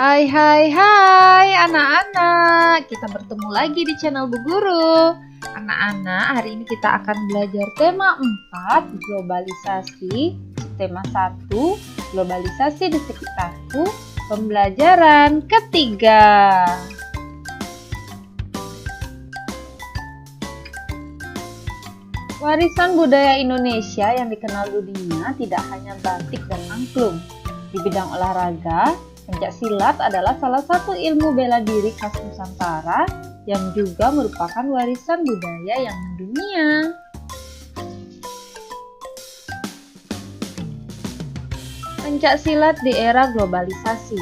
Hai anak-anak, kita bertemu lagi di channel Bu Guru. Anak-anak, hari ini kita akan belajar tema 4, globalisasi, tema 1, globalisasi di sekitarku, pembelajaran ketiga. Warisan budaya Indonesia yang dikenal dunia tidak hanya batik dan angklung. Di bidang olahraga, pencaksilat adalah salah satu ilmu bela diri khas Nusantara yang juga merupakan warisan budaya yang mendunia. Pencaksilat di era globalisasi.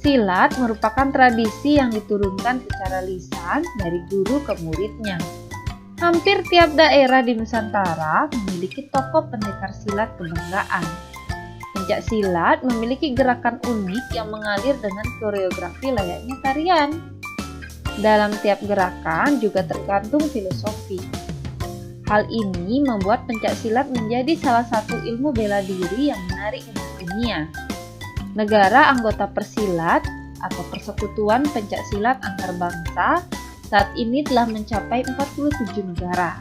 Silat merupakan tradisi yang diturunkan secara lisan dari guru ke muridnya. Hampir tiap daerah di Nusantara memiliki tokoh pendekar silat kebanggaan. Pencaksilat memiliki gerakan unik yang mengalir dengan koreografi layaknya tarian. Dalam tiap gerakan juga tergantung filosofi. Hal ini membuat pencaksilat menjadi salah satu ilmu bela diri yang menarik minat dunia. Negara anggota Persilat atau Persekutuan Pencaksilat Antar Bangsa saat ini telah mencapai 47 negara.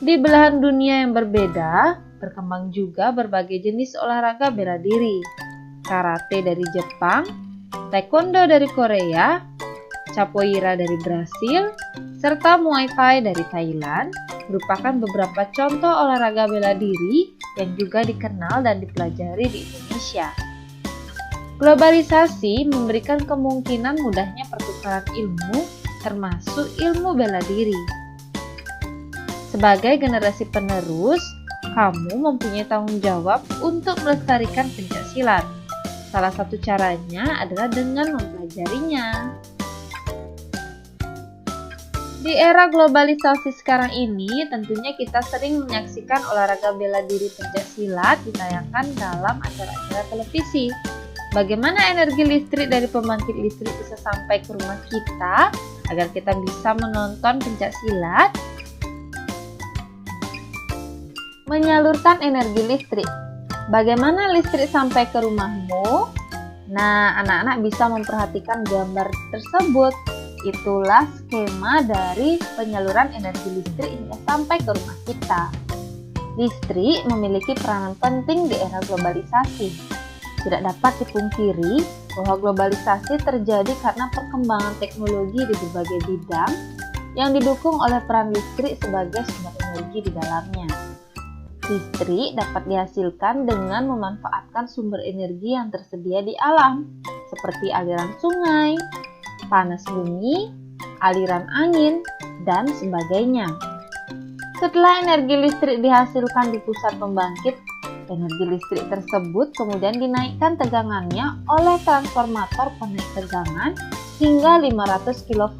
Di belahan dunia yang berbeda, berkembang juga berbagai jenis olahraga bela diri. Karate dari Jepang, Taekwondo dari Korea, Capoeira dari Brasil, serta Muay Thai dari Thailand merupakan beberapa contoh olahraga bela diri yang juga dikenal dan dipelajari di Indonesia. Globalisasi memberikan kemungkinan mudahnya pertukaran ilmu, termasuk ilmu bela diri. Sebagai generasi penerus, kamu mempunyai tanggung jawab untuk melestarikan pencaksilat. Salah satu caranya adalah dengan mempelajarinya. Di era globalisasi sekarang ini, tentunya kita sering menyaksikan olahraga bela diri pencaksilat ditayangkan dalam acara-acara televisi. Bagaimana energi listrik dari pembangkit listrik bisa sampai ke rumah kita agar kita bisa menonton pencaksilat? Menyalurkan energi listrik. Bagaimana listrik sampai ke rumahmu? Nah, anak-anak bisa memperhatikan gambar tersebut. Itulah skema dari penyaluran energi listrik hingga sampai ke rumah kita. Listrik memiliki peranan penting di era globalisasi. Tidak dapat dipungkiri bahwa globalisasi terjadi karena perkembangan teknologi di berbagai bidang yang didukung oleh peran listrik sebagai sumber energi di dalamnya. Listrik dapat dihasilkan dengan memanfaatkan sumber energi yang tersedia di alam, seperti aliran sungai, panas bumi, aliran angin, dan sebagainya. Setelah energi listrik dihasilkan di pusat pembangkit, energi listrik tersebut kemudian dinaikkan tegangannya oleh transformator penaik tegangan hingga 500 kV.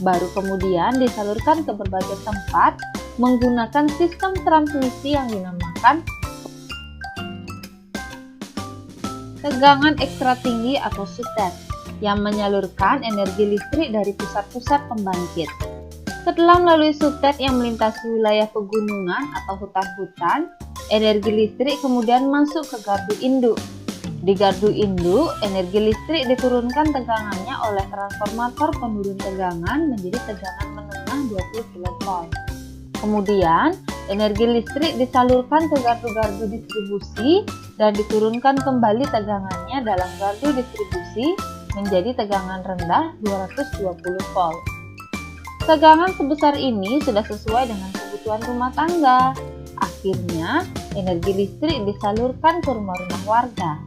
Baru kemudian disalurkan ke berbagai tempat menggunakan sistem transmisi yang dinamakan tegangan ekstra tinggi atau SUTET yang menyalurkan energi listrik dari pusat-pusat pembangkit. Setelah melalui SUTET yang melintasi wilayah pegunungan atau hutan-hutan, energi listrik kemudian masuk ke gardu induk. Di gardu induk, energi listrik diturunkan tegangannya oleh transformator penurun tegangan menjadi tegangan menengah 20 kV. Kemudian, energi listrik disalurkan ke gardu-gardu distribusi dan diturunkan kembali tegangannya dalam gardu distribusi menjadi tegangan rendah 220 volt. Tegangan sebesar ini sudah sesuai dengan kebutuhan rumah tangga. Akhirnya, energi listrik disalurkan ke rumah-rumah warga.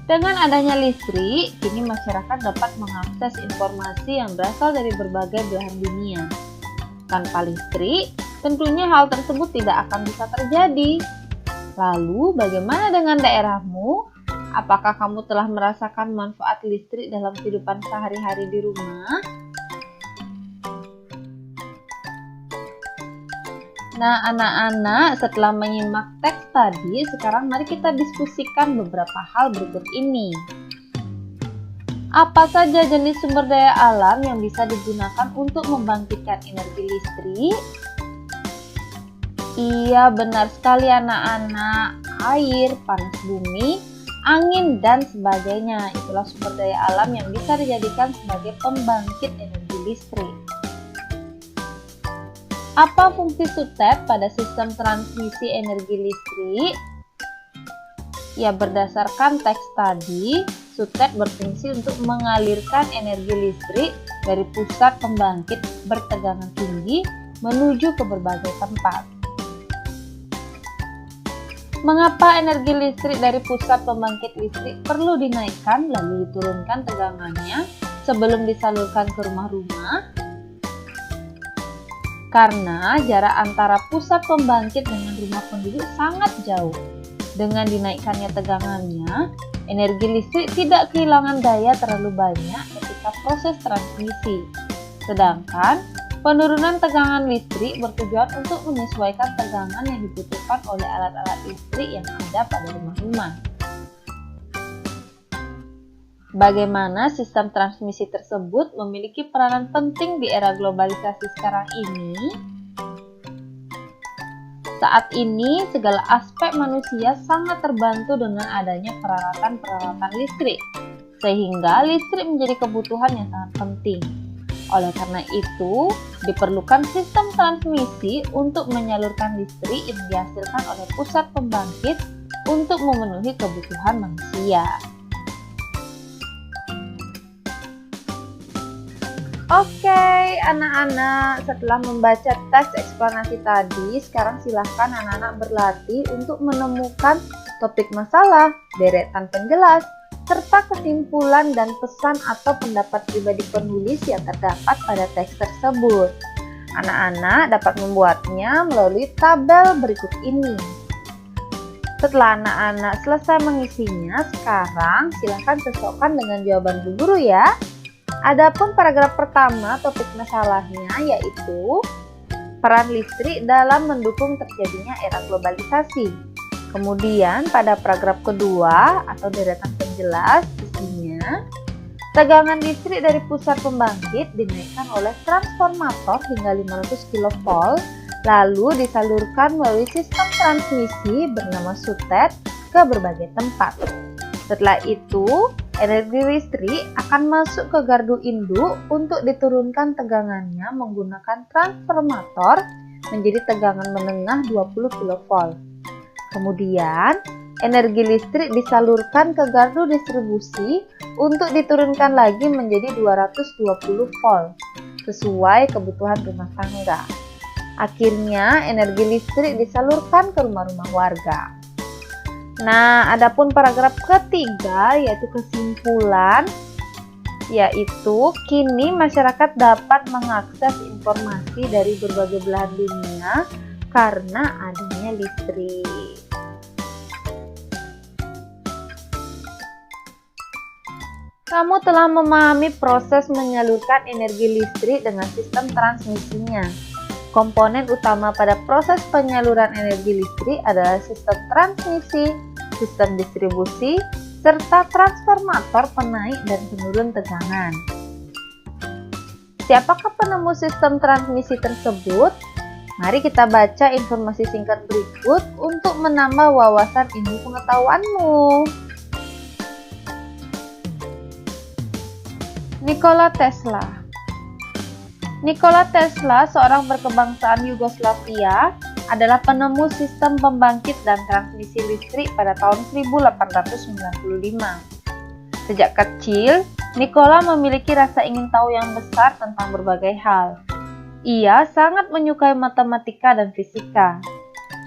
Dengan adanya listrik, kini masyarakat dapat mengakses informasi yang berasal dari berbagai belahan dunia. Tanpa listrik, tentunya hal tersebut tidak akan bisa terjadi. Lalu, bagaimana dengan daerahmu? Apakah kamu telah merasakan manfaat listrik dalam kehidupan sehari-hari di rumah? Nah, anak-anak, setelah menyimak teks tadi, sekarang mari kita diskusikan beberapa hal berikut ini. Apa saja jenis sumber daya alam yang bisa digunakan untuk membangkitkan energi listrik? Iya, benar sekali anak-anak. Air, panas bumi, angin, dan sebagainya. Itulah sumber daya alam yang bisa dijadikan sebagai pembangkit energi listrik. Apa fungsi sutet pada sistem transmisi energi listrik? Ya, berdasarkan teks tadi, sutet berfungsi untuk mengalirkan energi listrik dari pusat pembangkit bertegangan tinggi menuju ke berbagai tempat. Mengapa energi listrik dari pusat pembangkit listrik perlu dinaikkan lalu diturunkan tegangannya sebelum disalurkan ke rumah-rumah? Karena jarak antara pusat pembangkit dengan rumah penduduk sangat jauh. Dengan dinaikkannya tegangannya, energi listrik tidak kehilangan daya terlalu banyak ketika proses transmisi. Sedangkan penurunan tegangan listrik bertujuan untuk menyesuaikan tegangan yang dibutuhkan oleh alat-alat listrik yang ada pada rumah-rumah. Bagaimana sistem transmisi tersebut memiliki peranan penting di era globalisasi sekarang ini? Saat ini, segala aspek manusia sangat terbantu dengan adanya peralatan-peralatan listrik, sehingga listrik menjadi kebutuhan yang sangat penting. Oleh karena itu, diperlukan sistem transmisi untuk menyalurkan listrik yang dihasilkan oleh pusat pembangkit untuk memenuhi kebutuhan manusia. Oke, anak-anak, setelah membaca teks eksplanasi tadi, sekarang silahkan anak-anak berlatih untuk menemukan topik masalah, deretan penjelas, serta kesimpulan dan pesan atau pendapat pribadi penulis yang terdapat pada teks tersebut. Anak-anak dapat membuatnya melalui tabel berikut ini. Setelah anak-anak selesai mengisinya, sekarang silahkan cocokkan dengan jawaban Bu Guru ya. Adapun paragraf pertama topik masalahnya yaitu peran listrik dalam mendukung terjadinya era globalisasi. Kemudian pada paragraf kedua atau deretan penjelas isinya tegangan listrik dari pusat pembangkit dinaikkan oleh transformator hingga 500 kV lalu disalurkan melalui sistem transmisi bernama sutet ke berbagai tempat. Setelah itu, energi listrik akan masuk ke gardu induk untuk diturunkan tegangannya menggunakan transformator menjadi tegangan menengah 20 kV. Kemudian, energi listrik disalurkan ke gardu distribusi untuk diturunkan lagi menjadi 220 volt sesuai kebutuhan rumah tangga. Akhirnya, energi listrik disalurkan ke rumah-rumah warga. Nah, adapun paragraf ketiga yaitu kesimpulan, yaitu kini masyarakat dapat mengakses informasi dari berbagai belahan dunia karena adanya listrik. Kamu telah memahami proses menyalurkan energi listrik dengan sistem transmisinya. Komponen utama pada proses penyaluran energi listrik adalah sistem transmisi, sistem distribusi, serta transformator penaik dan penurun tegangan. Siapakah penemu sistem transmisi tersebut? Mari kita baca informasi singkat berikut untuk menambah wawasan ilmu pengetahuanmu. Nikola Tesla. Nikola Tesla, seorang berkebangsaan Yugoslavia, adalah penemu sistem pembangkit dan transmisi listrik pada tahun 1895. Sejak kecil, Nikola memiliki rasa ingin tahu yang besar tentang berbagai hal. Ia sangat menyukai matematika dan fisika.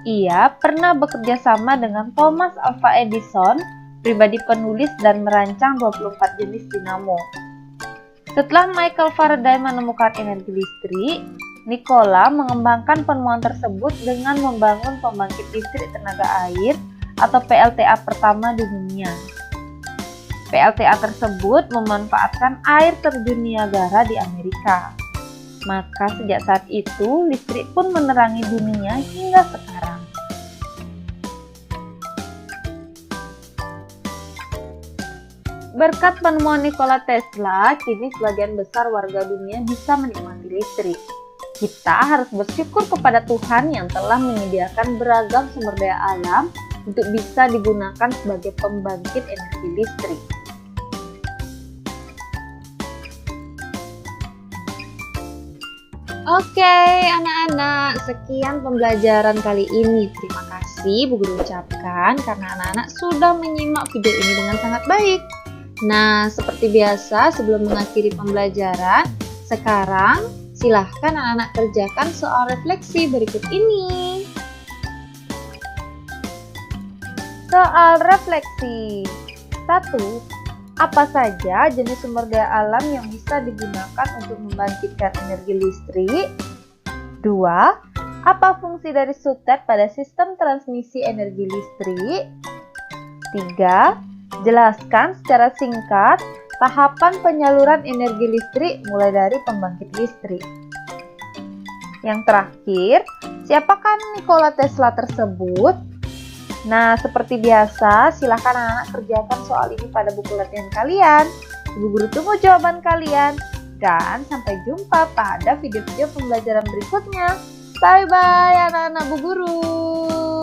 Ia pernah bekerja sama dengan Thomas Alva Edison, pribadi penulis dan merancang 24 jenis dinamo. Setelah Michael Faraday menemukan energi listrik, Nikola mengembangkan penemuan tersebut dengan membangun pembangkit listrik tenaga air atau PLTA pertama di dunia. PLTA tersebut memanfaatkan air terjun Niagara di Amerika. Maka sejak saat itu, listrik pun menerangi dunia hingga sekarang. Berkat penemuan Nikola Tesla, kini sebagian besar warga dunia bisa menikmati listrik. Kita harus bersyukur kepada Tuhan yang telah menyediakan beragam sumber daya alam untuk bisa digunakan sebagai pembangkit energi listrik. Oke, anak-anak, sekian pembelajaran kali ini. Terima kasih Bu Guru ucapkan karena anak-anak sudah menyimak video ini dengan sangat baik. Nah, seperti biasa sebelum mengakhiri pembelajaran, sekarang silahkan anak-anak kerjakan soal refleksi berikut ini. Soal refleksi 1. Apa saja jenis sumber daya alam yang bisa digunakan untuk membangkitkan energi listrik? 2. Apa fungsi dari sutet pada sistem transmisi energi listrik? 3. Jelaskan secara singkat tahapan penyaluran energi listrik mulai dari pembangkit listrik. Yang terakhir, siapakah Nikola Tesla tersebut? Nah, seperti biasa, silakan anak-anak kerjakan soal ini pada buku latihan kalian. Ibu Guru tunggu jawaban kalian. Dan sampai jumpa pada video-video pembelajaran berikutnya. Bye-bye anak-anak Bu Guru.